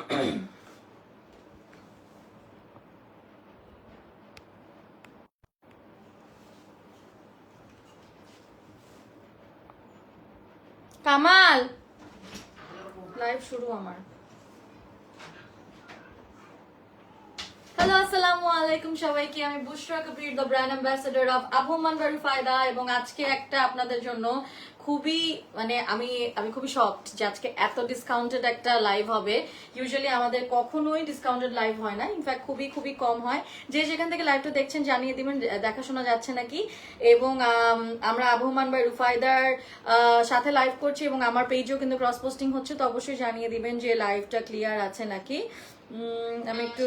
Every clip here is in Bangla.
কামাল লাইভ শুরু আমার। হ্যালো, আসসালামু আলাইকুম সবাইকে। আমি বুশরা কবির, দ্য ব্র্যান্ড অ্যাম্বাসেডর অফ আবহমান ভেরিফাইদা, এবং আজকে একটা আপনাদের জন্য খুবই আমি খুবই শকড যে আজকে এত ডিসকাউন্টেড একটা লাইভ হবে। ইউজুয়ালি আমাদের কখনোই ডিসকাউন্টেড লাইভ হয় না, ইনফ্যাক্ট খুবই খুবই কম হয়। যে যেখান থেকে লাইভটা দেখছেন জানিয়ে দিবেন দেখাশোনা যাচ্ছে নাকি। এবং আমরা আবহমান বাই রুফায়দার সাথে লাইভ করছি, এবং আমার পেজেও কিন্তু ক্রস পোস্টিং হচ্ছে, তো অবশ্যই জানিয়ে দিবেন যে লাইভটা ক্লিয়ার আছে নাকি। আমি একটু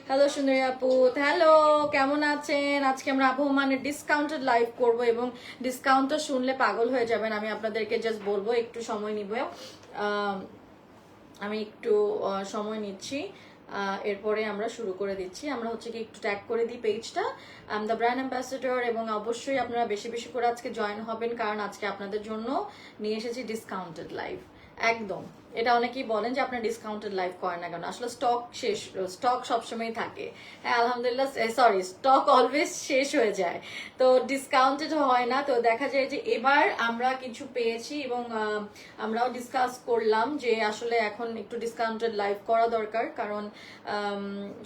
হ্যালো সুন্দরী আপু, হ্যালো, কেমন আছেন? আজকে আমরা আবহমানের ডিসকাউন্টেড লাইভ করব, এবং ডিসকাউন্টটা শুনলে পাগল হয়ে যাবেন। আমি আপনাদেরকে জাস্ট বলবো একটু সময় নিব, আমি একটু সময় নিচ্ছি, এরপরে আমরা শুরু করে দিচ্ছি। আমরা হচ্ছে কি একটু ট্যাগ করে দিই পেজটা, দ্য ব্র্যান্ড অ্যাম্বাসেডর, এবং অবশ্যই আপনারা বেশি বেশি করে আজকে জয়েন হবেন, কারণ আজকে আপনাদের জন্য নিয়ে এসেছি ডিসকাউন্টেড লাইভ। একদম, এটা অনেকেই বলেন যে আপনার ডিসকাউন্টেড লাইভ করেন না কেন, আসলে স্টক সবসময় থাকে। হ্যাঁ আলহামদুলিল্লাহ, সরি, স্টক অলওয়েজ শেষ হয়ে যায়, তো ডিসকাউন্টেড হয় না। তো দেখা যায় যে এবার আমরা কিছু পেয়েছি, এবং আমরাও ডিসকাস করলাম যে আসলে এখন একটু ডিসকাউন্টেড লাইভ করা দরকার, কারণ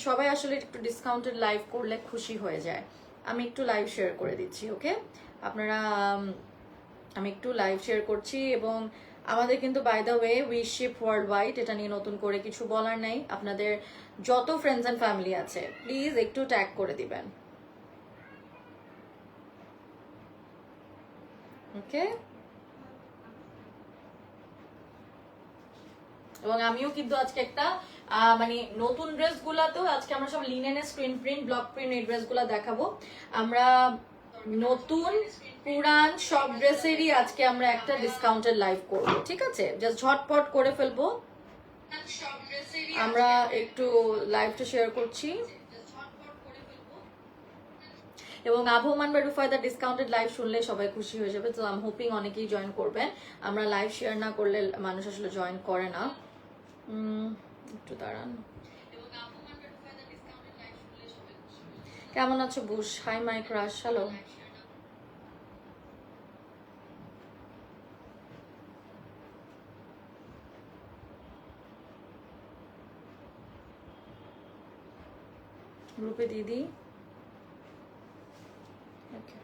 সবাই আসলে একটু ডিসকাউন্টেড লাইভ করলে খুশি হয়ে যায়। আমি একটু লাইভ শেয়ার করে দিচ্ছি, ওকে আপনারা, আমি একটু লাইভ শেয়ার করছি। এবং আমাদের কিন্তু by the way we ship world wide, এটা নিয়ে নতুন করে কিছু বলার নাই। আপনাদের যত ফ্রেন্ডস অ্যান্ড ফ্যামিলি আছে প্লিজ একটু ট্যাগ করে দিবেন, ওকে। এবং আমিও কিন্তু আজকে একটা মানে নতুন ড্রেস গুলাতেও আজকে আমরা সব লিনেনের স্ক্রিন প্রিন্ট, ব্লক প্রিন্ট এই ড্রেস গুলা দেখাবো। আমরা নতুন পুরান সব ড্রেসেরই আজকে আমরা একটা ডিসকাউন্টেড লাইভ করবো, ঠিক আছে? জাস্ট ঝটপট করে ফেলবো। আমরা একটু লাইভটা শেয়ার করছি, এবং আবহমান বা রুফায়দার ডিসকাউন্টেড লাইভ শুনলে সবাই খুশি হয়ে যাবে। তো আই এম হোপিং অনেকেই জয়েন করবেন। আমরা লাইভ শেয়ার না করলে মানুষ আসলে জয়েন করে না। একটু দাঁড়ান। কেমন আছো বুশ? Hi my crush, hello. গ্রুপে দিদি, ওকে,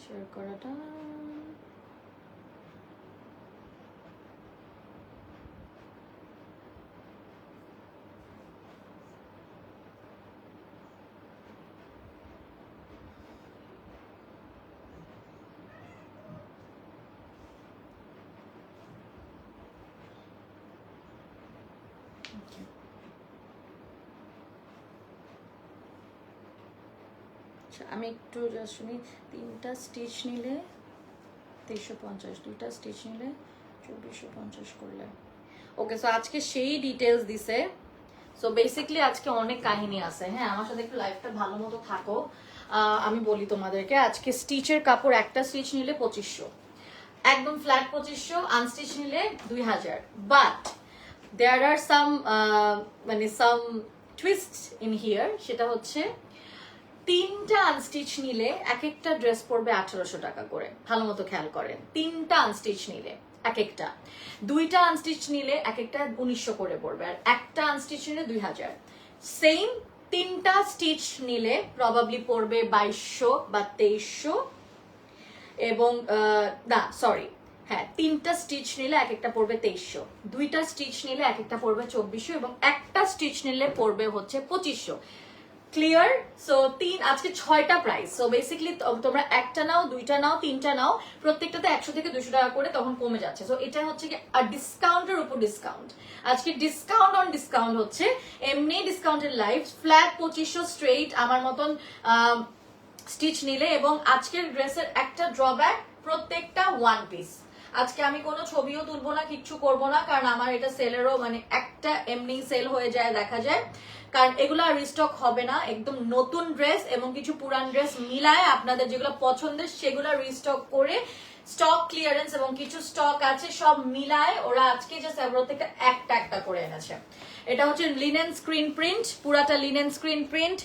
শেয়ার করাটা আমি একটু শুনি। 3টা স্টিচ নিলে 2350, 2টা স্টিচ নিলে 2450 করলে, ওকে। সো আজকে সেই ডিটেলস দিছে। সো বেসিকলি আজকে অনেক কাহিনী আছে। হ্যাঁ, আমার সাথে একটু লাইফটা ভালো মতো থাকো। আমি বলি তোমাদেরকে, আজকে স্টিচের কাপড় একটা স্টিচ নিলে 2500, একদম ফ্ল্যাট 2500, আনস্টিচ নিলে 2000। বাট দেয়ার আর সাম মানে সাম টুইস্ট ইন হিয়ার, সেটা হচ্ছে 3টা আনস্টিচ নিলে এক একটা ড্রেস পড়বে 1800 টাকা করে। ভালো মতো খেয়াল করেন, 3টা আনস্টিচ নিলে এক একটা, 2টা আনস্টিচ নিলে এক একটা 1900 করে পড়বে, আর একটা আনস্টিচ নিলে 2000। সেম 3টা স্টিচ নিলে প্রবাবলি পড়বে 2200 বা 2300, এবং না সরি, হ্যাঁ 3টা স্টিচ নিলে এক একটা পড়বে 2300, 2টা স্টিচ নিলে এক একটা পড়বে 2400, এবং একটা স্টিচ নিলে পড়বে হচ্ছে 2500। ক্লিয়ার? সো আজকে 6টা প্রাইস। সো বেসিক্যালি তোমরা একটা নাও, 2টা নাও, 3টা নাও, প্রত্যেকটাতে 100 থেকে 200 টাকা করে তখন কমে যাচ্ছে। সো এটা হচ্ছে কি আর ডিসকাউন্টের উপর ডিসকাউন্ট। আজকে ডিসকাউন্ট অন ডিসকাউন্ট হচ্ছে। এমনি ডিসকাউন্টের লাইভ ফ্ল্যাট 2500 স্ট্রেইট আমার মতন স্টিচ নিলে। এবং আজকের ড্রেসের একটা ড্রব্যাক, প্রত্যেকটা ওয়ান পিস। আজকে আমি কোনো ছবিও তুলবো না, কিচ্ছু করবো না, কারণ আমার এটা সেলেরও মানে একটা এমনি সেল হয়ে যায় দেখা যায়, কারণ এগুলো আর রিস্টক হবে না। একদম নতুন ড্রেস এবং কিছু পুরান ড্রেস মিলায় আপনাদের যেগুলো পছন্দের সেগুলো রিস্টক করে স্টক ক্লিয়ারেন্স এবং কিছু স্টক আছে সব মিলায় ওরা আজকে যে সেভরো থেকে একটা একটা করে এনেছে। এটা হচ্ছে লিনেন স্ক্রিন প্রিন্ট, পুরাটা লিনেন স্ক্রিন প্রিন্ট।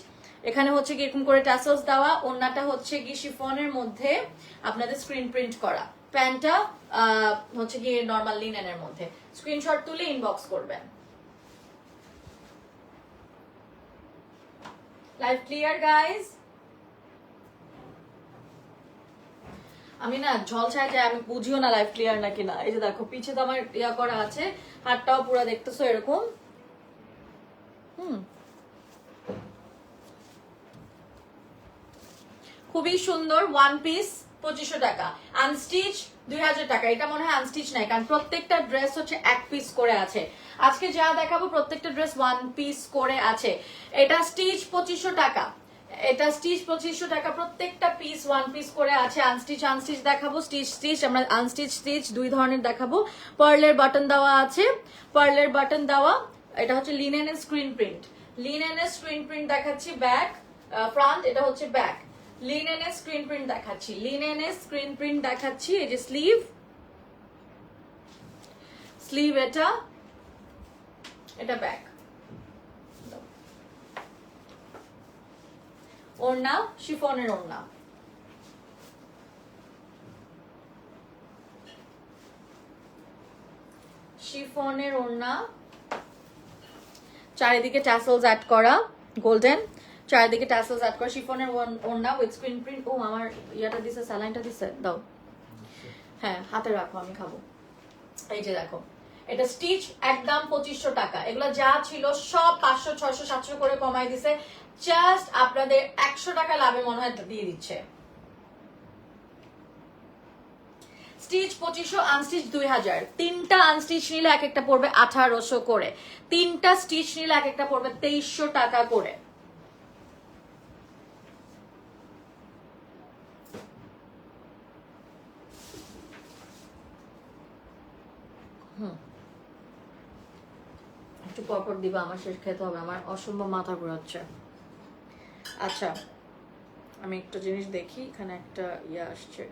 এখানে হচ্ছে কি এরকম করে টাসেলস দেওয়া, ওন্নাটা হচ্ছে কি শিফনের মধ্যে আপনাদের স্ক্রিন প্রিন্ট করা, প্যান্টটা হচ্ছে কি নরমাল লিনেনের মধ্যে। স্ক্রিনশট তুলে ইনবক্স করবেন। Live clear guys? আমি না ঝলসায় যায়, আমি বুঝিও না লাইভ ক্লিয়ার নাকি না। এই যে দেখো পিছে তো আমার ইয়া করা আছে, হাতটাও পুরো দেখতেছো এরকম। খুবই সুন্দর ওয়ান পিস 2500 টাকা, আনস্টিচ 2000 টাকা। এটা মনে হয় আনস্টিচ নাই, কারণ প্রত্যেকটা ড্রেস হচ্ছে এক পিস করে আছে। আজকে যা দেখাবো প্রত্যেকটা ড্রেস ওয়ান পিস করে আছে। এটা স্টিচ 2500 টাকা, এটা স্টিচ 2500 টাকা, প্রত্যেকটা পিস ওয়ান পিস করে আছে। আনস্টিচ আনস্টিচ দেখাবো, স্টিচ স্টিচ, আমরা আনস্টিচ স্টিচ দুই ধরনের দেখাবো। পার্লের বাটন দেওয়া আছে, পার্লের বাটন দেওয়া। এটা হচ্ছে লিনেনের স্ক্রিন প্রিন্ট, লিনেনের স্ক্রিন প্রিন্ট দেখাচ্ছি, ব্যাক ফ্রন্ট, এটা হচ্ছে ব্যাক। লিনেনের স্ক্রিন প্রিন্ট দেখাচ্ছি, লিনেনের স্ক্রিন প্রিন্ট দেখাচ্ছি। এই যে স্লিভ, স্লিভ এটা, এটা ব্যাক। ওড়না শিফনের ওড়না, শিফনের ওড়না, চারিদিকে ট্যাসেলস অ্যাড করা গোল্ডেন, চারিদিকে ট্যাসেলস অ্যাড করা শিফনের ওড়না উইথ স্ক্রিন প্রিন্ট। ও আমার ইয়াটা দিছে, স্যালাইনটা দিছে, দাও। হ্যাঁ হাতে রাখো, আমি খাবো। এই যে দেখো, এটা স্টিচ একদম 2500 টাকা। এগুলো যা ছিল সব 500 600 700 করে কমাই দিছে, জাস্ট আপনাদের 100 টাকা লাভে মনে হয় দিয়ে দিচ্ছে। Stitch 2500, unstitch 2000। তিনটা আনস্টিচ নিলে এক একটা পড়বে 1800 করে, তিনটা স্টিচ নিলে এক একটা পড়বে 2300 টাকা করে। একটু পরপর দিবা, আমার শেষ খেতে হবে, আমার অসম্ভব মাথা ঘুরাচ্ছে। আচ্ছা আমি একটা জিনিস দেখি, এখানে একটা ইয়ে আসছে।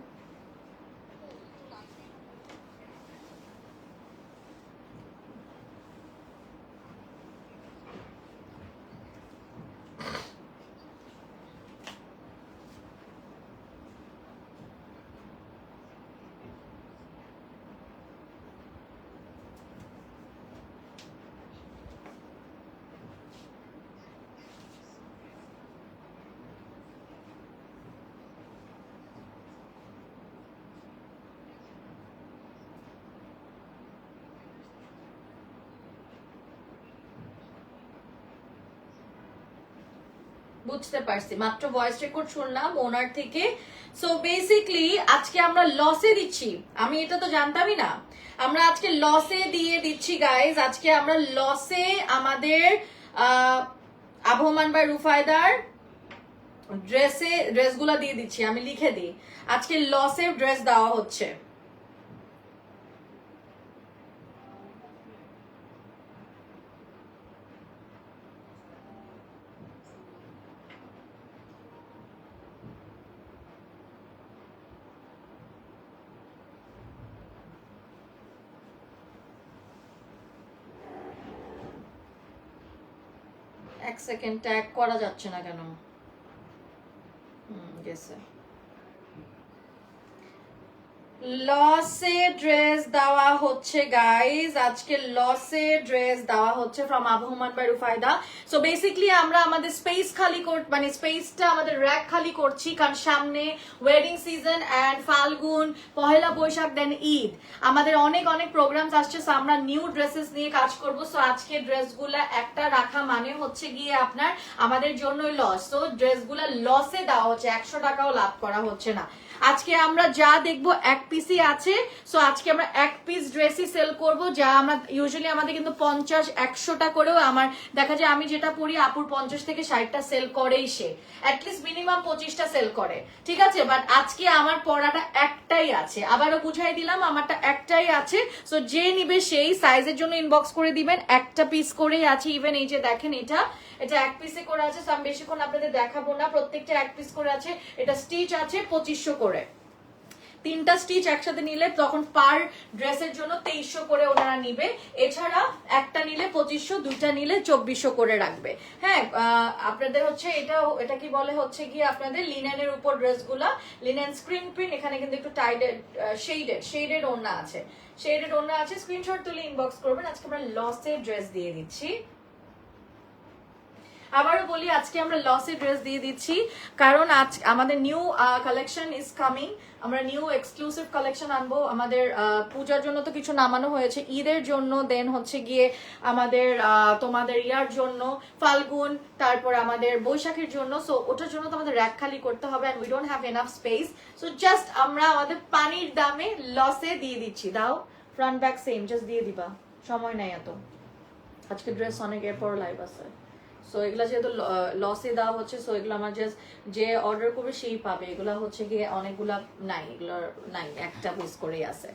বুঝতে পারছি, মাত্র ভয়েস রেকর্ড শুনলাম ওনার থেকে। সো বেসিকলি আজকে আমরা লসে দিচ্ছি, আমি এটা তো জানতামই না, আমরা আজকে লসে দিয়ে দিচ্ছি গাইজ। আজকে আমরা লসে আমাদের আবহমান বাই রুফায়দার ড্রেসগুলা দিয়ে দিচ্ছি। আমি লিখে দিই, আজকে লসে ড্রেস দেওয়া হচ্ছে। এক সেকেন্ড, ট্যাগ করা যাচ্ছে না কেন? গেছে। লসে ড্রেস দেওয়া হচ্ছে গাইজ, আজকে লসে ড্রেস দেওয়া হচ্ছে from আবহমান by Rufaida. So basically আমরা আমাদের স্পেস খালি মানে স্পেসটা আমাদের র্যাক খালি করছি, কারণ সামনে ওয়েডিং সিজন অ্যান্ড ফাল্গুন, পহেলা বৈশাখ, দেন ঈদ, আমাদের অনেক অনেক প্রোগ্রামস আসছে। সো আমরা নিউ ড্রেসেস নিয়ে কাজ করব। সো আজকে ড্রেসগুলা একটা রাখা মানে হচ্ছে গিয়ে আপনার আমাদের জন্যই লস। সো ড্রেসগুলা লসে দেওয়া হচ্ছে, 100 টাকাও লাভ করা হচ্ছে না। আজকে আমরা যা দেখবো এক পিসই আছে। সো আজকে আমরা এক পিস ড্রেসই সেল করব, যা আমরা ইউজুয়ালি আমাদের কিন্তু 50-100টা করেও আমার দেখা যায়, আমি যেটা পরি আপুর 50 থেকে 60টা সেল করেই সে, অ্যাটলিস্ট মিনিমাম 25টা সেল করে, ঠিক আছে। বাট আজকে আমার পরাটা একটাই আছে, আবারও বুঝাই দিলাম আমারটা একটাই আছে। সো যে নিবে সেই সাইজের জন্য ইনবক্স করে দিবেন, একটা পিস করেই আছে। ইভেন এই যে দেখেন এটা এক পিসে করে আছে। সো আমি বেশিক্ষণ আপনাদের দেখাবো না, প্রত্যেকটা এক পিস করে আছে। এটা স্টিচ আছে 2500 করে, 3টা স্টিচ একসাথে নিলে তখন পার ড্রেসের জন্য 2300 করে ওনারা নিবে। এছাড়া একটা নিলে 2500, দুইটা নিলে 2400 করে রাখবে। হ্যাঁ, আপনাদের হচ্ছে এটা কি বলে হচ্ছে গিয়ে আপনাদের লিনেনের উপর ড্রেসগুলা, লিনেন স্ক্রিন প্রিন্ট, এখানে কিন্তু একটু টাইডেড শেডেড ওড়না আছে, শেডেড ওড়না আছে। স্ক্রিনশট তুলে ইনবক্স করবেন। আজকে আমরা লসের ড্রেস দিয়ে দিচ্ছি। আবারও বলি, আজকে আমরা লসে ড্রেস দিয়ে দিচ্ছি, কারণ আজ আমাদের নিউ কালেকশন ইজ কামিং। আমরা নিউ এক্সক্লুসিভ কালেকশন আনবো। আমাদের পূজার জন্য তো কিছু নামানো হয়েছে, ঈদের জন্য, দেন হচ্ছে গিয়ে আমাদের তোমাদের ইয়ার জন্য ফাল্গুন, তারপর আমাদের বৈশাখের জন্য। সো ওটার জন্য তো আমাদের র্যাক খালি করতে হবে, and we don't have enough space. So just আমরা আমাদের পানির দামে লসে দিয়ে দিচ্ছি। দাও, ফ্রন্ট ব্যাক সেম, জাস্ট দিয়ে দিবা, সময় নাই এত। আজকে ড্রেস অনেক, এরপর লাইভ আছে। সো এগুলা যেহেতু লসে দেওয়া হচ্ছে, সো এগুলো আমার জাস্ট যে অর্ডার করবে সেই পাবে। এগুলা হচ্ছে গিয়ে অনেকগুলা নাই, এগুলোর নাই, একটা পিস করেই আছে।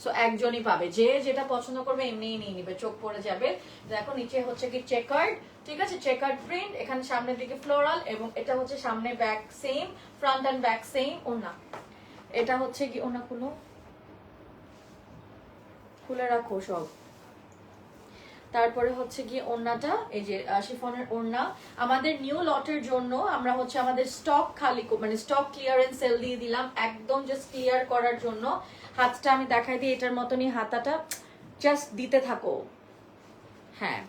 সো একজনই পাবে, যে যেটা পছন্দ করবে এমনিই নিয়ে নিবে, চোখ পড়ে যাবে। দেখো নিচে হচ্ছে কি চেকার্ড, ঠিক আছে, চেকার্ড প্রিন্ট, এখানে সামনের দিকে ফ্লোরাল, এবং এটা হচ্ছে সামনে back same, front and back same. ওনা এটা হচ্ছে কি, ওনা খুলে রাখো সব। তারপরে হচ্ছে গিয়ে ওড়নাটা, এই যে শিফনের ওড়না, আমাদের নিউ লটের জন্য আমরা হচ্ছে আমাদের স্টক খালি, মানে স্টক ক্লিয়ারেন্স সেল দিয়ে দিলাম, একদম জাস্ট ক্লিয়ার করার জন্য। হাতটা আমি দেখাই দিই, এটার মতনই হাতাটা, জাস্ট দিতে থাকো। হ্যাঁ,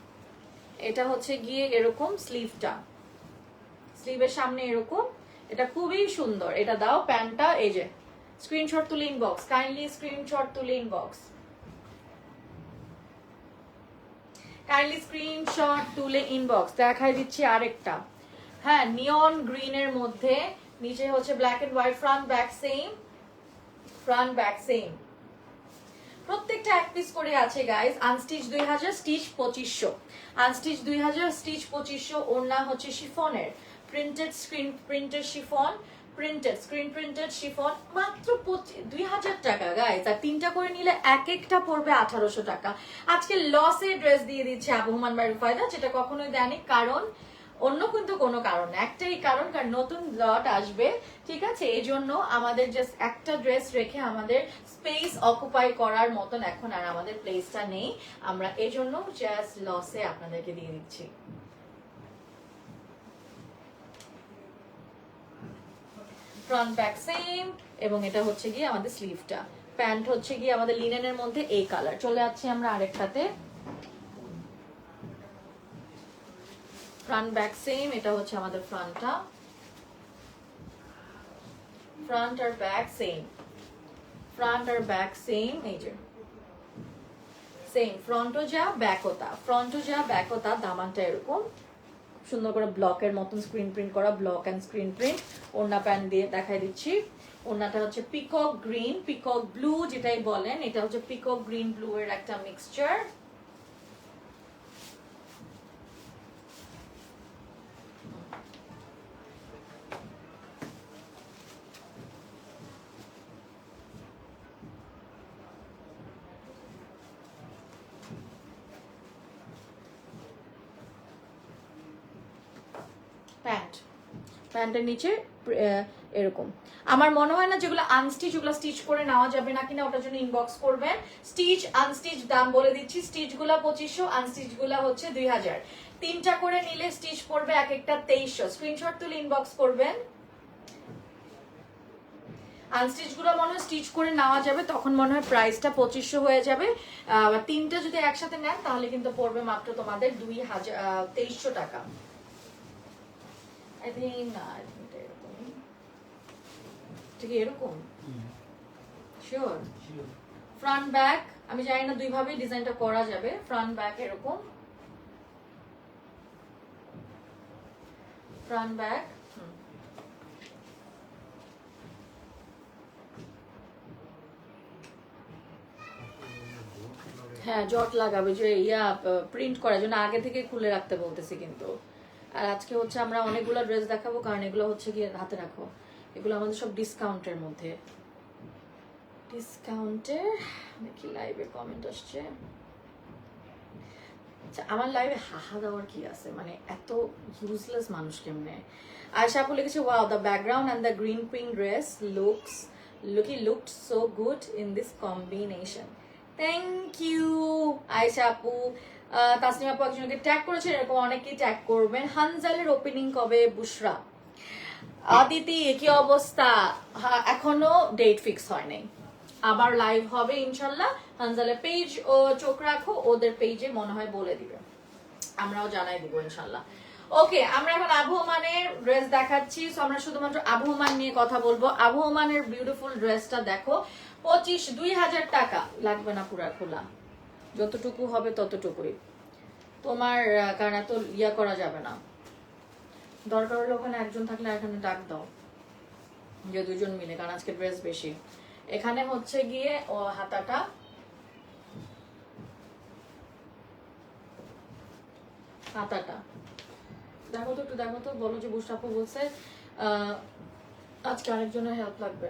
এটা হচ্ছে গিয়ে এরকম স্লিভটা, স্লিভের সামনে এরকম, এটা খুবই সুন্দর। এটা দাও প্যান্টটা, এই যে স্ক্রিনশট তুলে ইনবক্স, কাইন্ডলি স্ক্রিনশট তুলে ইনবক্স, কাইন্ডলি স্ক্রিনশট তুলে ইনবক্স। দেখাই দিচ্ছি আরেকটা, হ্যাঁ, নিয়ন গ্রিনের মধ্যে, নিচে হচ্ছে black and white, front back same, front back same. প্রত্যেকটা এক পিস করে আছে guys. Unstitch 2000, stitch 2500, unstitch 2000, stitch 2500। ওড়না হচ্ছে শিফনের, printed screen printed chiffon, printed screen printed chiffon, মাত্র 2000 টাকা গাইস। আর 3টা করে নিলে এক একটা পড়বে 1800 টাকা। আজকে লসে ড্রেস দিয়ে দিচ্ছে আবু হুমান বাই রুফায়দা, যেটা কখনোই দেয়নি। কারণ অন্য কিন্তু কোনো কারণ, একটাই কারণ, কারণ নতুন লট আসবে, ঠিক আছে। এই জন্য আমাদের জাস্ট একটা ড্রেস রেখে আমাদের স্পেস অকুপাই করার মতন এখন আর আমাদের প্লেসটা নেই। আমরা এই জন্য জাস্ট লসে আপনাদেরকে দিয়ে দিচ্ছি। ফ্রন্ট ব্যাক সেম, এবং এটা হচ্ছে গিয়ে আমাদের স্লিভটা। প্যান্ট হচ্ছে গিয়ে আমাদের লিনেনের মধ্যে এই কালার। চলে যাচ্ছি আমরা আরেকটাতে, ফ্রন্ট ব্যাক সেম, এটা হচ্ছে আমাদের ফ্রন্টটা, ফ্রন্ট আর ব্যাক সেম, ফ্রন্ট আর ব্যাক সেম, এই যে সেম, ফ্রন্টও যা ব্যাকও তা, ফ্রন্টও যা ব্যাকও তা। দামানটা এরকম সুন্দর করে ব্লকের মতন স্ক্রিন প্রিন্ট করা, ব্লক অ্যান্ড স্ক্রিন প্রিন্ট। ওড়না প্যান্ট দিয়ে দেখাই দিচ্ছি। ওড়নাটা হচ্ছে পিকক গ্রিন, পিকক ব্লু যেটাই বলেন, এটা হচ্ছে পিকক গ্রিন ব্লু এর একটা মিক্সচার। প্যান্ট, প্যান্টের নিচে এরকম। আমার মনে হয় না যেগুলো আনস্টিচ, ওগুলো স্টিচ করে নেওয়া যাবে না কিনা, ওটার জন্য ইনবক্স করবেন। স্টিচ আনস্টিচ দাম বলে দিচ্ছি, স্টিচ গুলা 2500, আনস্টিচ গুলা হচ্ছে 2000। 3টা করে নিলে স্টিচ পড়বে এক একটা 2300। স্ক্রিনশট তুলে ইনবক্স করবেন। আনস্টিচ গুলো মনে হয় স্টিচ করে নেওয়া যাবে, তখন মনে হয় প্রাইসটা 2500 হয়ে যাবে। 3টা যদি একসাথে নেন তাহলে কিন্তু পড়বে মাত্র তোমাদের 2300 টাকা। I think না, ঠিক এরকম শিওর। ফ্রন্ট ব্যাক আমি জানি না, দুইভাবে ডিজাইনটা করা যাবে। ফ্রন্ট ব্যাক এরকম, ফ্রন্ট ব্যাক, হ্যাঁ জট লাগাবে যে প্রিন্ট করার জন্য আগে থেকে খুলে রাখতে বলতেছি কিন্তু। আর আজকে হচ্ছে আমরা অনেকগুলো ড্রেস দেখাবো, কারণ এগুলো হচ্ছে গিয়ে হাতে রাখো, এগুলো আমাদের সব ডিসকাউন্টের মধ্যে। ডিসকাউন্টের দেখি লাইভে কমেন্ট আসছে। আচ্ছা আমার লাইভে হাহা দেওয়ার কি আছে, মানে এত ইউজলেস মানুষ কেমনে। আয়শা আপু লিখেছে, wow the background and the green pink dress looked so good in this combination. Thank you Ayesha আপু। তাসনিম আপু একজনকে ট্যাগ করেছেন, এরকম অনেকেই ট্যাগ করবেন। হানজালের ওপেনিং কবে বুশরা? আদিতি কি অবস্থা? এখনো ডেট ফিক্স হয় নাই, আবার লাইভ হবে ইনশাল্লাহ। হানজালের পেজ ও চোখ রাখো, ওদের পেজে মনে হয় বলে দিবে, আমরাও জানাই দিব ইনশাল্লাহ। ওকে, আমরা এখন আবহমানের ড্রেস দেখাচ্ছি। সো আমরা শুধুমাত্র আবহমান নিয়ে কথা বলবো। আবহমানের বিউটিফুল ড্রেসটা দেখো, 2000 টাকা লাগবে না পুরা খোলা, যতটুকু হবে ততটুকুই তোমার, কারণ এত ইয়া করা যাবে না। দরকার হলে ওখানে একজন থাকলে এখানে ডাক দাও, যে দুজন মিলে, কারণ আজকে ড্রেস বেশি। এখানে হচ্ছে গিয়ে ও হাতাটা দেখো তো, একটু দেখো তো, বলো যে বুশরাপু বলছে আজকে আরেকজনের হেল্প লাগবে,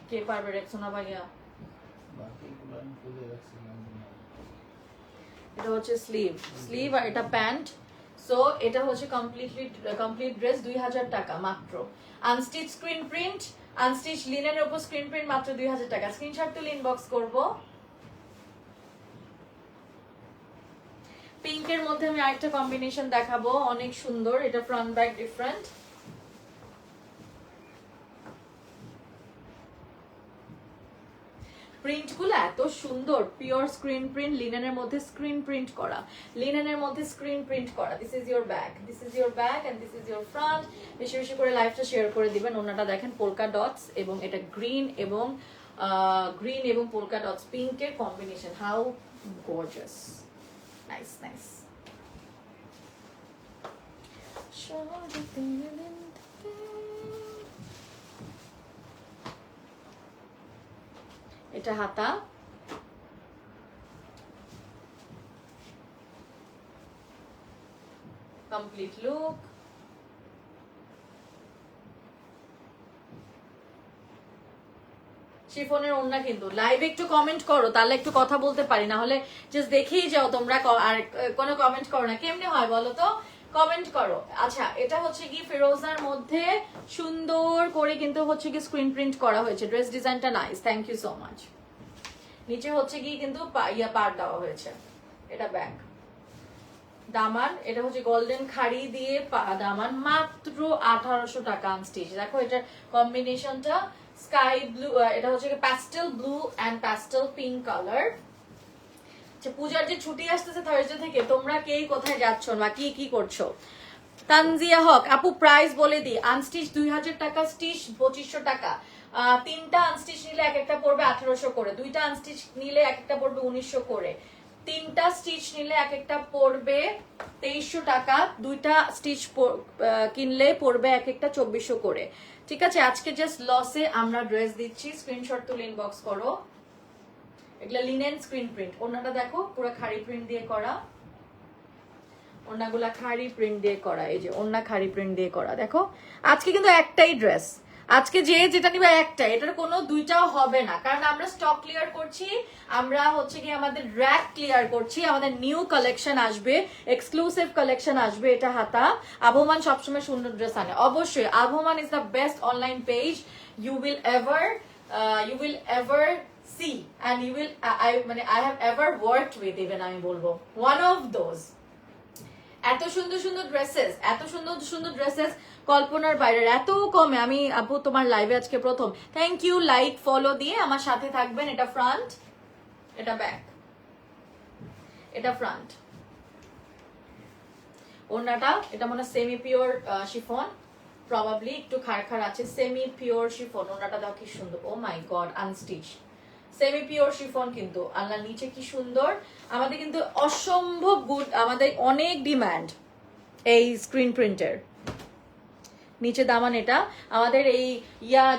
কে পারবে? রেক্সোনা ভাইয়া। এটা হচ্ছে স্লিভ আর এটা প্যান্ট। সো এটা হচ্ছে কমপ্লিট ড্রেস 2000 টাকা মাত্র। আনস্টিচ স্ক্রিন প্রিন্ট, আনস্টিচ লিনেনের উপর স্ক্রিন প্রিন্ট মাত্র 2000 টাকা। স্ক্রিনশট তুলে ইনবক্স করবো। পিঙ্কের মধ্যে আমি আরেকটা কম্বিনেশন দেখাবো, অনেক সুন্দর। এটা ফ্রন্ট ব্যাক ডিফারেন্ট। প্রিন্টগুলো এত সুন্দর, পিওর স্ক্রিন প্রিন্ট, লিনেনের মধ্যে স্ক্রিন প্রিন্ট করা, this is your back, and this is your front. বেশি বেশি করে লাইভটা শেয়ার করে দিবেন। ওনাটা দেখেন পোলকা ডটস, এবং এটা গ্রিন এবং পোলকা ডটস পিঙ্কের কম্বিনেশন। How gorgeous, nice. এটা হাতা, কমপ্লিট লুক। শিফনের ওড়না কিন্তু। লাইভে একটু কমেন্ট করো, তাহলে একটু কথা বলতে পারি, না হলে জাস্ট দেখেই যাও তোমরা, আর কোনো কমেন্ট করো না। কেমনে হয় বলো তো, কমেন্ট করো। আচ্ছা, এটা হচ্ছে কি ফিরোজার মধ্যে সুন্দর করে কিন্তু হচ্ছে কি স্ক্রিন প্রিন্ট করা হয়েছে। ড্রেস ডিজাইনটা nice, thank you so much. নিচে হচ্ছে কি কিন্তু পার দেওয়া হয়েছে। এটা ব্যাক, দামান, এটা হচ্ছে গোল্ডেন খাড়ি দিয়ে দামান, মাত্র 1800 টাকা আনস্টিচ। দেখো এটার কম্বিনেশনটা স্কাই ব্লু, এটা হচ্ছে pastel blue and pastel pink colour. পূজার যে ছুটি আসতেছে থার্সডে থেকে, তোমরা কে কোথায় যাচ্ছ না কি করছো? তানজিয়া হক আপু প্রাইস বলে দিই। আনস্টিচ 2000 টাকা, স্টিচ 2500 টাকা। 3টা আনস্টিচ নিলে এক একটা পড়বে 1800 করে, 2টা আনস্টিচ নিলে এক একটা পড়বে 1900 করে, 3টা স্টিচ নিলে এক একটা পড়বে 2300 টাকা, 2টা স্টিচ কিনলে পড়বে এক একটা 2400 করে। ঠিক আছে, আজকে জাস্ট লসে আমরা ড্রেস দিচ্ছি। স্ক্রিনশট তুলে ইনবক্স করো। এগুলা লিনেন স্ক্রিন প্রিন্ট। ওনাটা দেখো পুরো খাড়ি প্রিন্ট দিয়ে করা, ওনাগুলা খাড়ি প্রিন্ট দিয়ে করা। এই যে ওনা খাড়ি প্রিন্ট দিয়ে করা। দেখো আজকে কিন্তু একটাই ড্রেস, আজকে যেটা নিবে একটা, এটার কোনো দুইটাও হবে না, কারণ আমরা স্টক ক্লিয়ার করছি, আমরা হচ্ছে কি আমাদের র‍্যাক ক্লিয়ার করছি। আমাদের নিউ কালেকশন আসবে, এক্সক্লুসিভ কালেকশন আসবে। এটা হাতা। আবহমান সবসময় সুন্দর ড্রেস আনে, অবশ্যই। Abohoman is the best online page you will ever see, and I have ever worked with, even আমি বলবো one of those। এত সুন্দর ড্রেসেস কল্পনার বাইরের, এত কমে। আমি আপু তোমার লাইভে আজকে প্রথম, থ্যাংক ইউ। লাইক ফলো দিয়ে আমার সাথে থাকবেন। এটা ফ্রন্ট, এটা ব্যাক, এটা ফ্রন্ট। ওড়নাটা এটা মনে সেমি পিওর শিফন, প্রবাবলি একটু খাড় আছে, সেমি পিওর শিফন। ওড়নাটা দাও কি সুন্দর, oh my god, unstitch semi pure chiffon কিন্তু। আল্লাহ নিচে কি সুন্দর। আমাদের কিন্তু অসম্ভব গুড, আমাদের অনেক ডিমান্ড এই স্ক্রিন প্রিন্টের। নিচে দামান। এটা আমাদের এই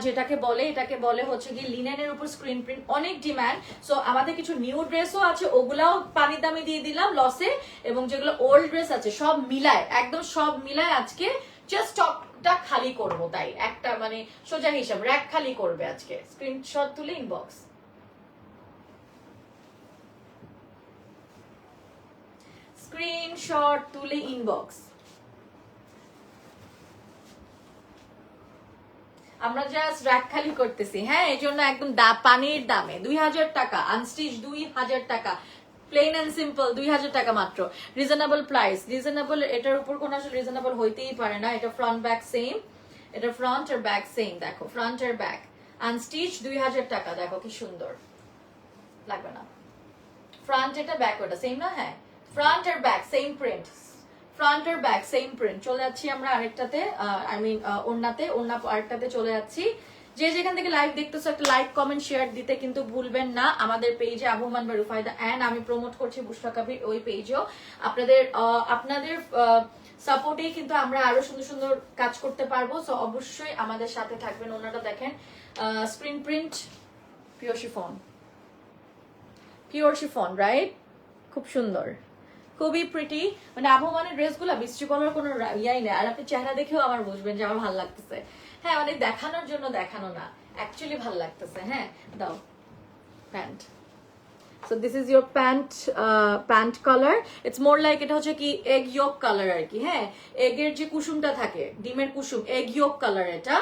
যেটাকে বলে, এটাকে বলে হচ্ছে কি লিনেনের উপর স্ক্রিন প্রিন্ট, অনেক ডিমান্ড। সো আমাদের কিছু নিউ ড্রেসও আছে, ওগুলাও পানির দামে দিয়ে দিলাম লসে, এবং যেগুলো ওল্ড ড্রেস আছে সব মিলায়, একদম সব মিলায় আজকে জাস্ট স্টকটা খালি করব। তাই একটা মানে সোজা হিসাব, র‍্যাক খালি করবে আজকে। স্ক্রিনশট তুলে ইনবক্স, স্ক্রিনশট তুলে ইনবক্স। আমরা জাস্ট র‍্যাক খালি করতেছি। হ্যাঁ, এই জন্য একদম পানির দামে 2000 টাকা, আনস্টিচ 2000 টাকা, প্লেন এন্ড সিম্পল 2000 টাকা মাত্র। রিজনেবল প্রাইস, রিজনেবল, এটার উপর কোনো আসলে রিজনেবল হইতেই পারে না। এটা ফ্রন্ট ব্যাক সেম, এটা ফ্রন্ট আর ব্যাক সেম। দেখো ফ্রন্ট আর ব্যাক, আনস্টিচ 2000 টাকা। দেখো কি সুন্দর লাগবে না? ফ্রন্ট এটা, ব্যাক ওটা সেম না? হ্যাঁ, ফ্রন্ট আর ব্যাক সেম প্রিন্ট, ফ্রন্ট আর ব্যাক সেম প্রিন্ট। চলে যাচ্ছি আমরা আরেকটাতে, আই মিন ওড়নাতে, ওড়না আরেকটাতে চলে যাচ্ছি। যে যেখান থেকে লাইভ দেখতেছো একটা লাইক কমেন্ট শেয়ার দিতে কিন্তু ভুলবেন না। আমাদের পেজে আবু হুমান বা রুফায়দা এন্ড আমি প্রমোট করছি বুশরা কাবির, ওই পেজেও আপনাদের সাপোর্টেই কিন্তু আমরা আরো সুন্দর সুন্দর কাজ করতে পারবো। সো অবশ্যই আমাদের সাথে থাকবেন। ওনারা দেখেন screen print, pure chiffon, pure chiffon, right? খুব সুন্দর, খুবই প্রিটি। মানে আবু হুমানের ড্রেসগুলো বৃষ্টি করার কোনো ইয়াই নেই। আর আপনি চেহারা দেখেও আমার বুঝবেন যে আমার ভালো লাগতেছে। হ্যাঁ, মানে দেখানোর জন্য দেখানো না, অ্যাকচুয়ালি ভালো লাগতেছে। হ্যাঁ, দাও pant. So this is your pant color. It's more like এটা হচ্ছে কি egg yolk color আর কি। হ্যাঁ, এগের যে কুসুমটা থাকে, ডিমের কুসুম, egg yolk color, এটা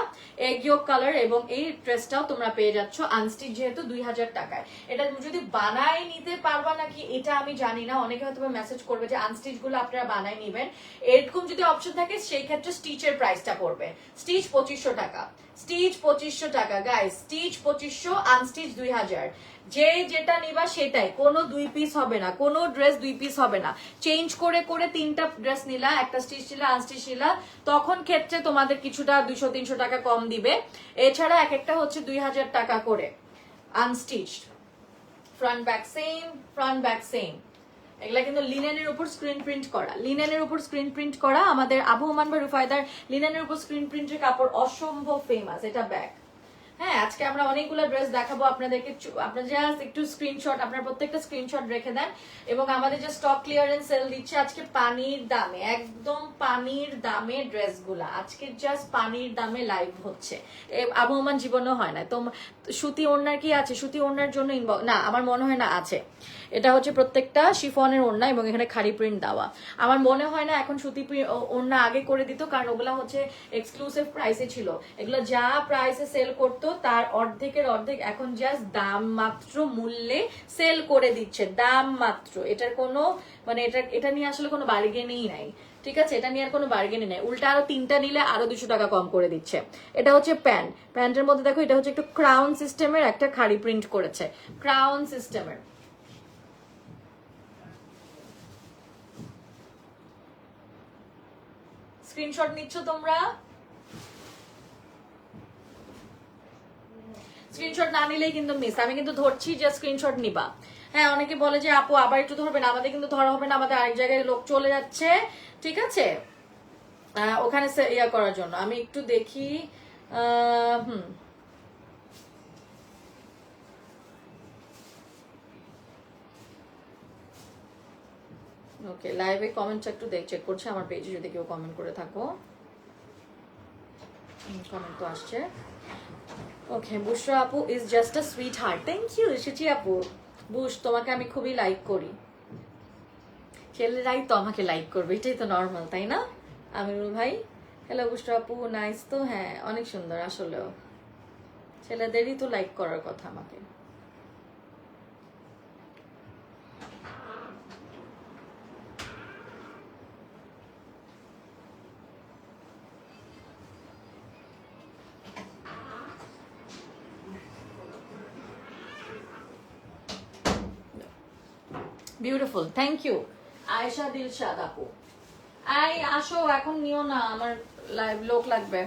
egg yolk color। এবং এই ড্রেসটাও তোমরা পেয়ে যাচ্ছ আনস্টিচ, যেহেতু 2000 টাকায়। এটা যদি বানায় নিতে পারবা নাকি এটা আমি জানি না, অনেকে হয়তো মেসেজ করবে যে আনস্টিচ গুলো আপনারা বানায় নিবেন। এরকম যদি অপশন থাকে সেই ক্ষেত্রে স্টিচের প্রাইসটা পড়বে, স্টিচ 2500 টাকা, স্টিচ 2500 টাকা গাইস, স্টিচ 2500, আনস্টিচ 2000। যে যেটা নিবা সেটাই, কোনো 2 পিস হবে না, কোনো ড্রেস 2 পিস হবে না। চেঞ্জ করে করে 3টা ড্রেস নিলা, একটা স্টিচ নিলা, আনস্টিচ নিলা, তখন ক্ষেত্রে তোমাদের কিছুটা 200-300 টাকা কম দিবে। এছাড়া এক একটা হচ্ছে 2000 টাকা করে unstitch. Front back same, front back same. এগুলা কিন্তু লিনেনের উপর স্ক্রিন প্রিন্ট করা, লিনেনের উপর স্ক্রিন প্রিন্ট করা। আমাদের আবু হুমান বা রুফায়দার লিনেনের উপর স্ক্রিন প্রিন্টের কাপড় অসম্ভব ফেমাস। এটা ব্যাক। হ্যাঁ, আজকে আমরা অনেকগুলো ড্রেস দেখাবো আপনাদেরকে। আপনারা জাস্ট একটু স্ক্রিনশট, আপনারা প্রত্যেকটা স্ক্রিনশট রেখে দেন। এবং আমাদের যে স্টক ক্লিয়ারেন্স সেল দিচ্ছে আজকে পানির দামে, একদম পানির দামে ড্রেসগুলা আজকে জাস্ট পানির দামে লাইভ হচ্ছে। আবু হুমান জীবনেও হয় না। তো সুতি ওড়নার কি আছে? সুতি ওড়নার জন্য না, আমার মনে হয় না আছে। এটা হচ্ছে প্রত্যেকটা শিফনের ওড়না এবং এখানে খাড়ি প্রিন্ট দেওয়া। আমার মনে হয় না এখন সুতি ওড়না আগে করে দিত, কারণ ওগুলা হচ্ছে এক্সক্লুসিভ প্রাইসে ছিল। এগুলো যা প্রাইসে সেল করতো তার অর্ধেকের অর্ধেক এখন জাস্ট দাম মাত্র মূল্যে সেল করে দিচ্ছে, দাম মাত্র। এটার কোনো মানে এটা নিয়ে আসলে কোনো বার্গেনই নাই। ঠিক আছে, এটা নিয়ে আর কোনো বার্গেনই নাই। উল্টা আরো 3টা নিলে আরো 200 টাকা কম করে দিচ্ছে। এটা হচ্ছে প্যান্ট, প্যান্টের মধ্যে দেখো এটা হচ্ছে একটু ক্রাউন সিস্টেমের একটা খাড়ি প্রিন্ট করেছে, ক্রাউন সিস্টেমের। স্ক্রিনশট নিচ্ছ তোমরা? স্ক্রিনশট না নিলেই কিন্তু মিস। আমি কিন্তু ধরছি যে স্ক্রিনশট নিবা। হ্যাঁ, অনেকে বলে যে আপু আবার একটু ধরবেন, আমাদের কিন্তু ধরা হবে না, আমাদের আরেক জায়গায় লোক চলে যাচ্ছে। ঠিক আছে, ওখানে ইয়া করার জন্য আমি একটু দেখি। ওকে, লাইভে কমেন্টটা একটু চেক করছে আমার পেজে, যদি কেউ কমেন্ট করে থাকো। কমেন্ট তো আসছে। ওকে, বুশরা আপু is just a sweetheart. Thank you ঋষিচি আপু। বুশ, তোমাকে আমি খুবই লাইক করি। ছেলেরাই তো আমাকে লাইক করবে, এটাই তো নর্মাল, তাই না আমিরুল ভাই? হ্যালো বুশরা আপু, নাইস তো। হ্যাঁ, অনেক সুন্দর। আসলেও ছেলেদেরই তো লাইক করার কথা আমাকে। Beautiful, thank you Ayesha Dilshad আপু। আসো, এখন নিও না, আমার লোক লাগবে।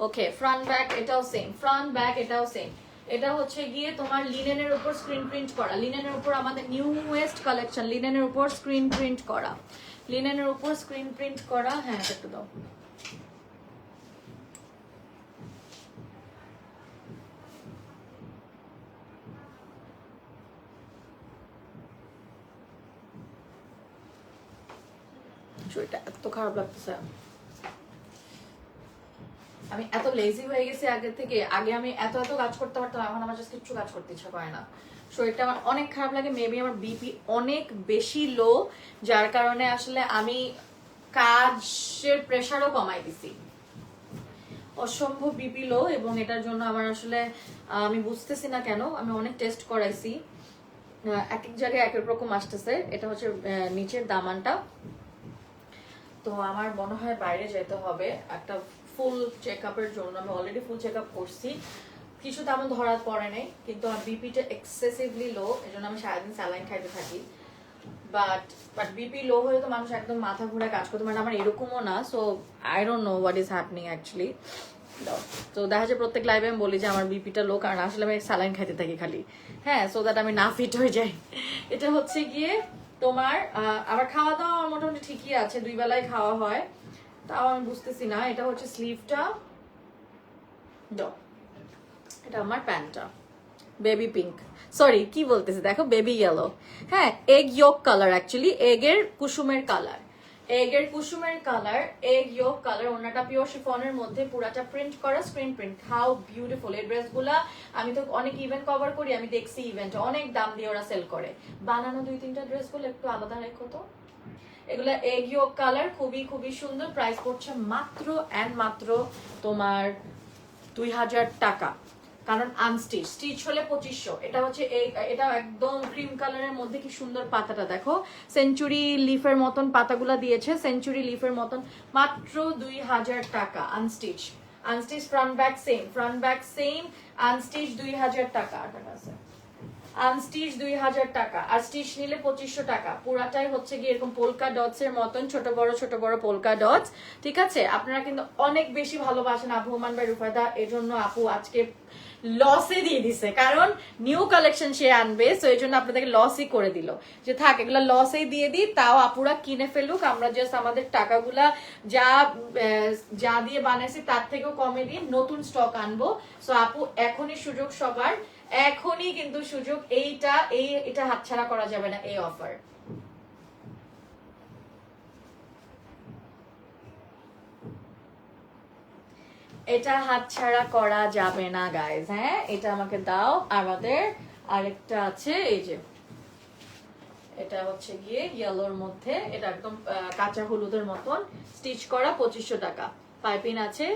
ওকে, ফ্রন্ট ব্যাক এটাও সেম, ফ্রন্ট ব্যাক এটাও সেম। এটা হচ্ছে গিয়ে তোমার লিনেনের উপর স্ক্রিন প্রিন্ট করা, লিনেনের উপর আমাদের নিউয়েস্ট কালেকশন, লিনেনের উপর স্ক্রিন প্রিন্ট করা, লিনেনের উপর স্ক্রিন প্রিন্ট করা। হ্যাঁ, একটু দাও। শরীরটা এত খারাপ লাগতেছে, আমি এত লেজি হয়ে গেছি আগে থেকে। আগে আমি এত এত কাজ করতে পারতাম, এখন আমার জাস্ট কিচ্ছু কাজ করতে ইচ্ছা করে না। শরীরটা আমার অনেক খারাপ লাগে, মেবি আমার বিপি অনেক বেশি লো, যার কারণে আসলে আমি কাজের প্রেশারও কমাই দিছি, অসম্ভব বিপি লো। এবং এটার জন্য আমার আসলে আমি বুঝতেছি না কেন, আমি অনেক টেস্ট করাইছি, এক এক জায়গায় এক এক রকম আসতেছে। এটা হচ্ছে নিচের দামানটা, তো আমার মনে হয় বাইরে যেতে হবে একটা ফুল চেক আপের জন্য। আমি অলরেডি ফুল চেক আপ করছি, কিছু তেমন ধরা পড়ে নেই, কিন্তু আমার বিপিটা এক্সেসিভলি লো, এই জন্য আমি সারাদিন স্যালাইন খাইতে থাকি। বাট বিপি লো হলে তো মানুষ একদম মাথা ঘুরে কাজ করতে পারে, আমার এরকমও না। So I don't know what is happening actually. তো দেখা যায় প্রত্যেক লাইভে আমি বলি যে আমার বিপিটা লো, কারণ আসলে আমি স্যালাইন খাইতে থাকি খালি, হ্যাঁ, সো দ্যাট আমি না ফিট হয়ে যাই। এটা হচ্ছে গিয়ে তোমার আবার খাওয়া দাওয়া আমার মোটামুটি ঠিকই আছে, 2 বেলায় খাওয়া হয়, তাও আমি বুঝতেছি না। এটা হচ্ছে স্লিভটা, এটা আমার প্যান্টটা বেবি পিঙ্ক, সরি কি বলতেছি দেখো, বেবি ইয়েলো, হ্যাঁ, এগ ইয়োক কালার, অ্যাকচুয়ালি এগের কুসুমের কালার, এগের কুসুমের কালার, এগ ইয়োক কালার। ওনাটা পিওর শিফনের মধ্যে, পুরাটা প্রিন্ট করা, স্ক্রিন প্রিন্ট, হাউ বিউটিফুল। এই ড্রেসগুলা আমি তো অনেক ইভেন্ট কভার করি, আমি দেখছি ইভেন্টে অনেক দাম দিয়ে ওরা সেল করে। বানানো 2-3টা ড্রেসগুলো একটু আলাদা রেখো তো। এগুলা এগ ইয়োক কালার, খুবই খুবই সুন্দর। প্রাইস পড়ছে মাত্র অ্যান্ড মাত্র তোমার 2000 টাকা, কারণ আনস্টিচ, স্টিচ হলে 2500। এটা হচ্ছে এটা একদম ক্রিম কালারের মধ্যে কি সুন্দর পাতাটা দেখো, সেঞ্চুরি লিফের মতন পাতাগুলা দিয়েছে, সেঞ্চুরি লিফের মতন, মাত্র 2000 টাকা unstitch. Unstitch front back same, front back same, unstitch 2000 টাকা। টাকা আছে আনস্টিচ 2000 টাকা, আর স্টিচ নিলে 2500 টাকা। পুরাটাই হচ্ছে গিয়ে এরকম পোলকা ডটস এর মতন ছোট বড় পোলকা ডটস, ঠিক আছে। আপনারা কিন্তু অনেক বেশি ভালোবাসেন আবু হুমান ভাই রুফায়দা, এজন্য আপু আজকে লসে দিয়ে দিছে, কারণ নিউ কালেকশন সে আনবে, সো এই জন্য আপনাদেরকে লসই করে দিল, যে থাক এগুলো লসেই দিয়ে দিই, তাও আপুরা কিনে ফেলুক, আমরা জাস্ট আমাদের টাকাগুলা যা যা দিয়ে বানাইছি তার থেকেও কমে দিয়ে নতুন স্টক আনবো। সো আপু এখনই সুযোগ সবার, এখনই কিন্তু সুযোগ, এটা হাতছাড়া করা যাবে না এই অফার। এটা হাতছাড়া করা যাবে না গাইজ, হ্যাঁ, এটা আমাকে দাও। আমাদের আরেকটা আছে, এই যে এটা হচ্ছে গিয়ে ইয়েলোর মধ্যে, এটা একদম কাঁচা হলুদের মতন, স্টিচ করা, 2500 টাকা। পাইপিং আছে,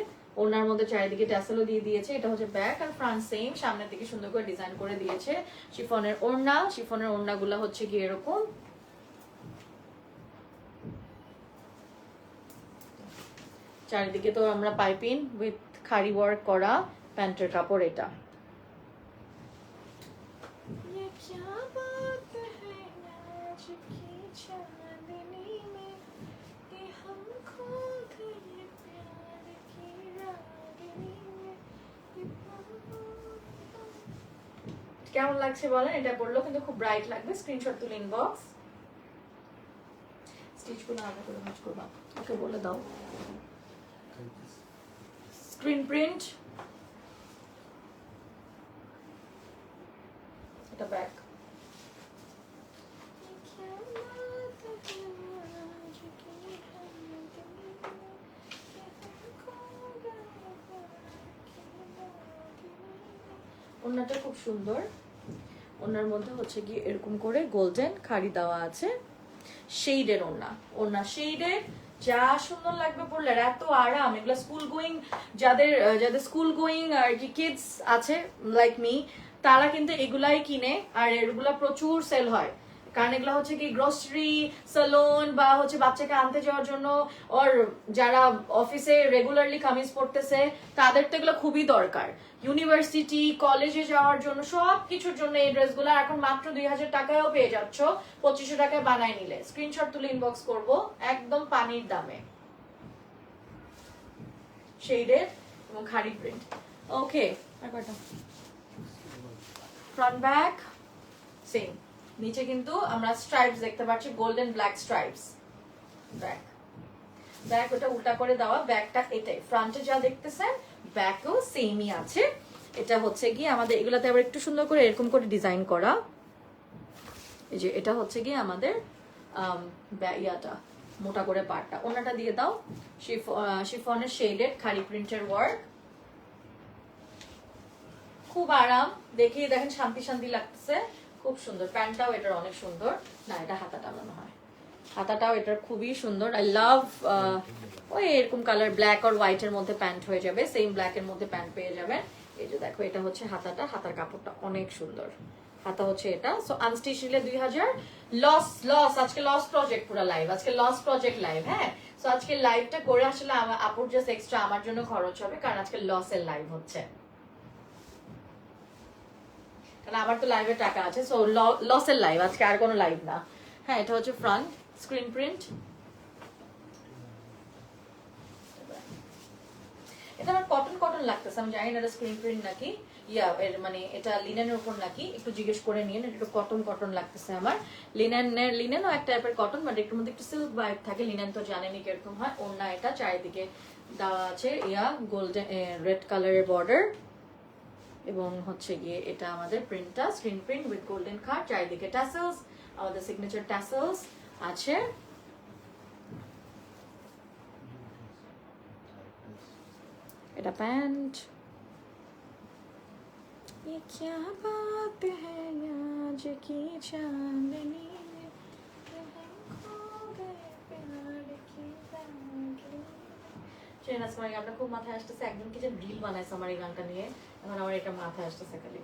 ওনার মধ্যে চারিদিকে ট্যাসেলও দিয়ে দিয়েছে। এটা হচ্ছে ব্যাক আর ফ্রন্ট সেম, সামনের দিকে সুন্দর করে ডিজাইন করে দিয়েছে। শিফনের ওড়না, শিফনের ওড়নাগুলো হচ্ছে গিয়ে এরকম, চারিদিকে তো আমরা পাইপিং উইথ খাড়ি ওয়ার্ক করা প্যান্টের কাপড়। এটা কেমন লাগছে বলেন, এটা পরলো কিন্তু খুব ব্রাইট লাগবে। স্ক্রিনশট তুলে ইনবক্স, স্টিচগুলো আলাদা করে ম্যাচ করবা, ওকে বলে দাও। স্ক্রিন প্রিন্ট, এটা ব্যাক, ওড়নাটা খুব সুন্দর। ওড়নার মধ্যে হচ্ছে গিয়ে এরকম করে গোল্ডেন খাড়ি দেওয়া আছে, শেডের ওড়না, ওড়না শেডের, যা সুন্দর লাগবে পরলে, এত আরাম। এগুলো স্কুল গোয়িং, যাদের স্কুল গোয়িং আর কি কিডস আছে লাইক মি, তারা কিন্তু এগুলাই কিনে, আর এগুলা প্রচুর সেল হয়, কারণ এগুলো হচ্ছে কি গ্রোসারি, সালন বা হচ্ছে বাচ্চাকে আনতে যাওয়ার জন্য, ওর যারা অফিসে রেগুলারলি কামিজ পড়তেছে তাদের তো এগুলো খুবই দরকার। ইউনিভার্সিটি, কলেজে যাওয়ার জন্য, সব কিছুর জন্য এই ড্রেসগুলো এখন মাত্র 2000 টাকায়ও পেয়ে যাচ্ছ, 2500 টাকায় বানায় নিলে। স্ক্রিনশট তুলে ইনবক্স করব, একদম পানির দামে, শেডের এবং খাড়ি প্রিন্ট। ওকে, আর কয়টা ফ্রন্ট ব্যাক সেম, নিচে কিন্তু আমরা স্ট্রাইপস দেখতে পাচ্ছি, golden black stripes. Back, back ওটা উল্টা করে দেওয়া, ব্যাকটা এটাই, ফ্রন্টে যা দেখতেছেন ব্যাকও সেমই আছে। এটা হচ্ছে গিয়ে আমাদের এগুলাতে আবার একটু সুন্দর করে এরকম করে ডিজাইন করা, এই যে এটা হচ্ছে গিয়ে আমাদের ইয়াটা মোটা করে পাড়টা। ওনাটা দিয়ে দাও, শিফনের শেডেড খাড়ি প্রিন্টের ওয়ার্ক, খুব আরাম, দেখেই দেখেন শান্তি শান্তি লাগতেছে, খুব সুন্দর। প্যান্টটাও এটার অনেক সুন্দর, না এটা হাতা টানানো হয়, হাতাটাও এটার খুবই সুন্দর। আই লাভ ওই এরকম কালার ব্ল্যাক আর হোয়াইটের মধ্যে প্যান্ট হয়ে যাবে, সেম ব্ল্যাক এর মধ্যে প্যান্ট পেয়ে যাবেন। এই যে দেখো এটা হচ্ছে হাতাটা, হাতার কাপড়টা অনেক সুন্দর, হাতা হচ্ছে এটা। সো আনস্টিচ নিলে 2000। লস আজকে লস প্রজেক্ট পুরো লাইভ, আজকে লস প্রজেক্ট লাইভ। হ্যাঁ, সো আজকে লাইভটা করে আসলে আপুর জাস্ট এক্সট্রা আমার জন্য খরচ হবে, কারণ আজকে লসের লাইভ হচ্ছে, কারণ আমার তো লাইভে টাকা আছে। সো লসের লাইভ আজকে, আর কোনো লাইভ না। হ্যাঁ, এটা হচ্ছে ফ্রন্ট স্ক্রিন প্রিন্ট, এটা আমার কটন কটন লাগতেছে, আমি জানি না এটা স্ক্রিন প্রিন্ট নাকি এর মানে এটা লিনেনের উপর নাকি, একটু জিজ্ঞেস করে নিন। একটু কটন কটন লাগতেছে আমার, লিনেনও এক টাইপের কটন, বাট একটু মধ্যে একটু সিল্ক ভাইব থাকে। লিনেন তো জানেনই কিরকম হয়। ওড়না এটা চারিদিকে দেওয়া আছে গোল্ডেন রেড কালারের বর্ডার, এবং হচ্ছে গিয়ে এটা আমাদের প্রিন্টটা স্ক্রিন প্রিন্ট উইথ গোল্ডেন কাট, চারিদিকে ট্যাসেলস, আমাদের সিগনেচার ট্যাসেলস আছে। এটা প্যান্ট। ये क्या बात है आज की चांदनी में, हम खो गए प्यार की रागनी। शेहनाज আমার গানটা খুব মাথায় আসতেছে, একদম কি যে রিল বানাইছে আমার এই গানটা নিয়ে, এখন আমার এটা মাথায় আসতেছে খালি।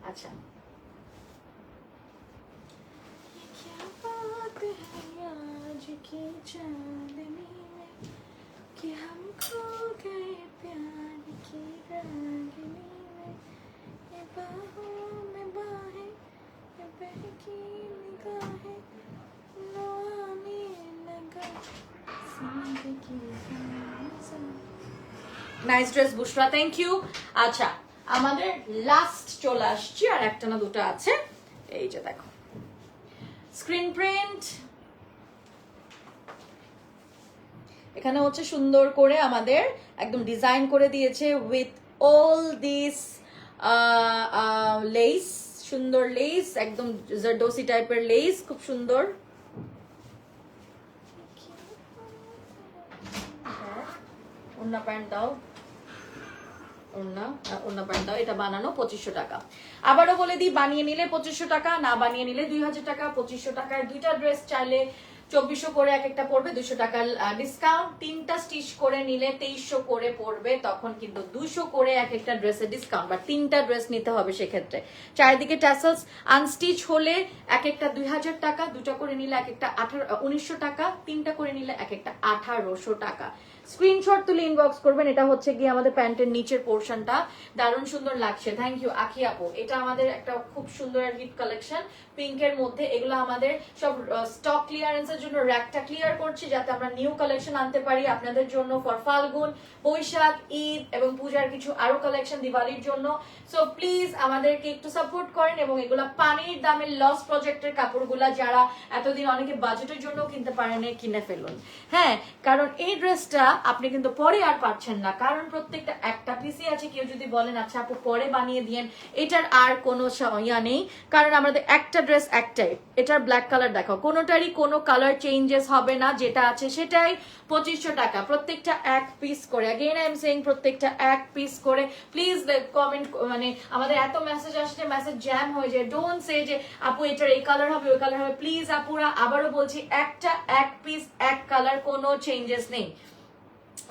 আচ্ছা, ये क्या बात है आज की चांदनी में, कि हम खो गए प्यार की रागनी में, ये बाहों में बाहें, ये बहकी निगाहें, लो आने लगा जिंदगी का मजा। Nice dress Bushra, thank you. আচ্ছা, আমাদের লাস্ট চলে আসছে, আর একটা না দুটো আছে। এই যে দেখো স্ক্রিন প্রিন্ট, এখানে হচ্ছে সুন্দর করে আমাদের একদম ডিজাইন করে দিয়েছে উইথ অল দিস লেস, সুন্দর লেস, একদম জারদোসি টাইপের লেস, খুব সুন্দর। ওড়না প্যান্ট দাও, ওড়না প্যান্ট দাও। এটা বানানো 2500 টাকা। আবারও বলে দিই, বানিয়ে নিলে 2500 টাকা, না বানিয়ে নিলে 2000 টাকা। 2500 টাকায় দুইটা ড্রেস চাইলে 2400 করে এক একটা পড়বে, 200 টাকা ডিসকাউন্ট। তিনটা স্টিচ করে নিলে 2300 করে পড়বে, তখন কিন্তু 200 করে এক একটা ড্রেসের ডিসকাউন্ট, বা তিনটা ড্রেস নিতে হবে সেক্ষেত্রে। চারিদিকে ট্যাসেলস, আনস্টিচ হলে এক একটা 2000 টাকা, দুটা করে নিলে এক একটা 1900 টাকা, তিনটা করে নিলে এক একটা 1800 টাকা। স্ক্রিনশট তুলে ইনবক্স করবেন। এটা হচ্ছে গিয়ে আমাদের প্যান্টের নিচের পোর্শনটা, দারুণ সুন্দর লাগছে, থ্যাংক ইউ আখি আপু। এটা আমাদের একটা খুব সুন্দর হিট কালেকশন পিঙ্কের মধ্যে। এগুলো আমাদের সব স্টক ক্লিয়ারেন্সের জন্য র্যাকটা ক্লিয়ার করছি, যাতে আমরা নিউ কালেকশন আনতে পারি আপনাদের জন্য ফর ফাল্গুন, বৈশাখ, ঈদ এবং পূজার কিছু আরো কালেকশন দিওয়ালির জন্য। সো প্লিজ আমাদেরকে একটু সাপোর্ট করেন, এবং এগুলা পানির দামে লস প্রজেক্টের কাপড়গুলা যারা এতদিন অনেকে বাজেটের জন্য কিনতে পারেন, কিনে ফেলুন। হ্যাঁ, কারণ এই ড্রেসটা আপনি কিন্তু পরে আর পাচ্ছেন না, কারণ প্রত্যেকটা একটা পিসই আছে। কেউ যদি বলেন আচ্ছা আপু পরে বানিয়ে দিয়েন, এটার আর কোনো ইয়া নেই, কারণ আমাদের একটা ড্রেস একটাই। এটার ব্ল্যাক কালার দেখো, কোনোটারই কোনো কালার চেঞ্জেস হবে না, যেটা আছে সেটাই। 2500 টাকা, প্রত্যেকটা এক পিস করে। अगेन आई एम सेइंग প্রত্যেকটা এক পিস করে। প্লিজ কমেন্ট, মানে আমাদের এত মেসেজ আসছে, মেসেজ জ্যাম হয়ে যায়। ডোন্ট সে যে আপু এটার এই কালার হবে ওই কালার হবে। প্লিজ আপুরা, আবারও বলছি, একটা এক পিস এক কালার, কোনো চেঞ্জেস নেই।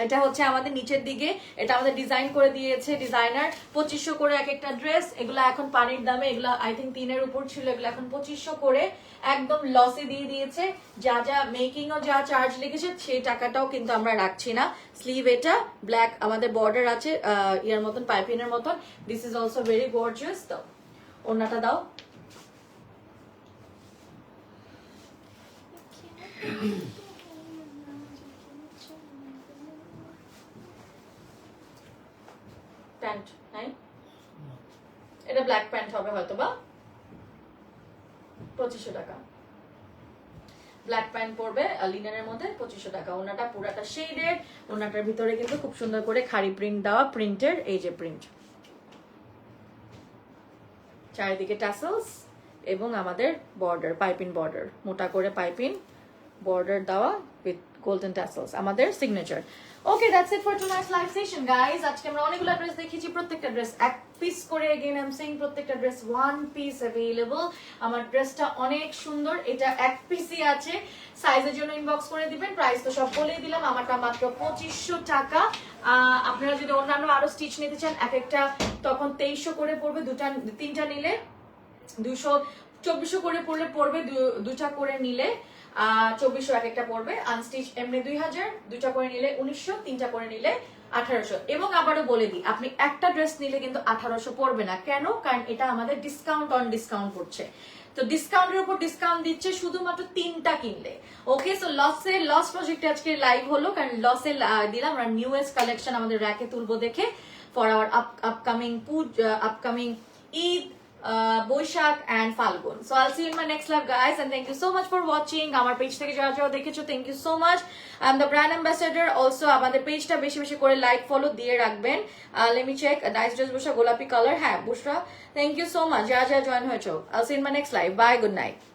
এটা হচ্ছে আমাদের নিচের দিকে, এটা আমাদের ডিজাইন করে দিয়েছে ডিজাইনার। 2500 করে এক একটা ড্রেস। এগুলো এখন পানির দামে, এগুলো আই থিঙ্ক 3-এর উপর ছিল, এগুলো এখন 2500 করে একদম লসে দিয়ে দিয়েছে। যা যা মেকিং ও যা চার্জ লেগেছে সেই টাকাটাও কিন্তু আমরা রাখছি না। স্লিভ এটা ব্ল্যাক, আমাদের বর্ডার আছে ইয়ার মতন, পাইপিনের মতন। This is also very gorgeous. তো ওড়নাটা দাও। প্যান্ট নাই, এটা ব্ল্যাক প্যান্ট হবে হয়তো বা, 2500 টাকা ব্ল্যাক প্যান্ট পড়বে লিনেনের মধ্যে, 2500 টাকা। ওনাটা পুরাটা শেডেড, ওনাটার ভিতরে কিন্তু খুব সুন্দর করে খাড়ি প্রিন্ট দেওয়া, প্রিন্টের এই যে প্রিন্ট, চারিদিকে ট্যাসেলস এবং আমাদের বর্ডার, পাইপিং বর্ডার, মোটা করে পাইপিং বর্ডার দেওয়া উইথ গোল্ডেন ট্যাসেলস, আমাদের signature. Okay, that's it for tonight's live session guys. আজকে আমরা অনেকগুলো ড্রেস দেখিয়েছি, প্রত্যেকটা ড্রেস এক পিস করে, এগেইন আই এম সেইং প্রত্যেকটা ড্রেস ওয়ান পিস অ্যাভেলেবল। আমার ড্রেসটা অনেক সুন্দর, এটা এক পিসই আছে, সাইজের জন্য ইনবক্স করে দিবেন। প্রাইস তো সব বলেই দিলাম, আমারটা মাত্র 2500 টাকা। আপনারা যদি অন্যান্য আরো স্টিচ নিতে চান এক একটা তখন 2300 করে পড়বে, তিনটা নিলে 2400 করে পড়বে, দুটা করে নিলে 2400 এক একটা পড়বে। আনস্টিচ এমনি 2000, দুটা করে নিলে 1900, তিনটা করে নিলে 1800। এবং আবারও বলে দিই, আপনি একটা ড্রেস নিলে কিন্তু 1800 পড়বে না। কেন? কারণ এটা আমাদের ডিসকাউন্ট অন ডিসকাউন্ট করছে, তো ডিসকাউন্টের উপর ডিসকাউন্ট দিচ্ছে শুধুমাত্র তিনটা কিনলে। ওকে, সো লস প্রজেক্টে আজকে লাইভ হলো, কারণ লসে দিলাম আমরা নিউয়েস্ট কালেকশন আমাদের র্যাকে তুলবো দেখে for our upcoming Eid, Baishakh and Falgun. So I'll see you in my next live guys, and thank you so much for watching. আমার পেজ থেকে যারা দেখেছো thank you so much. I'm the brand ambassador also. আমাদের পেজটা বেশি বেশি করে লাইক ফলো দিয়ে রাখবেন। Let me check. Nice dress Bushra, গোলাপি কালার, হ্যাঁ Bushra, thank you so much যারা জয়েন হয়েছো। I'll see you in my next live. Bye, good night.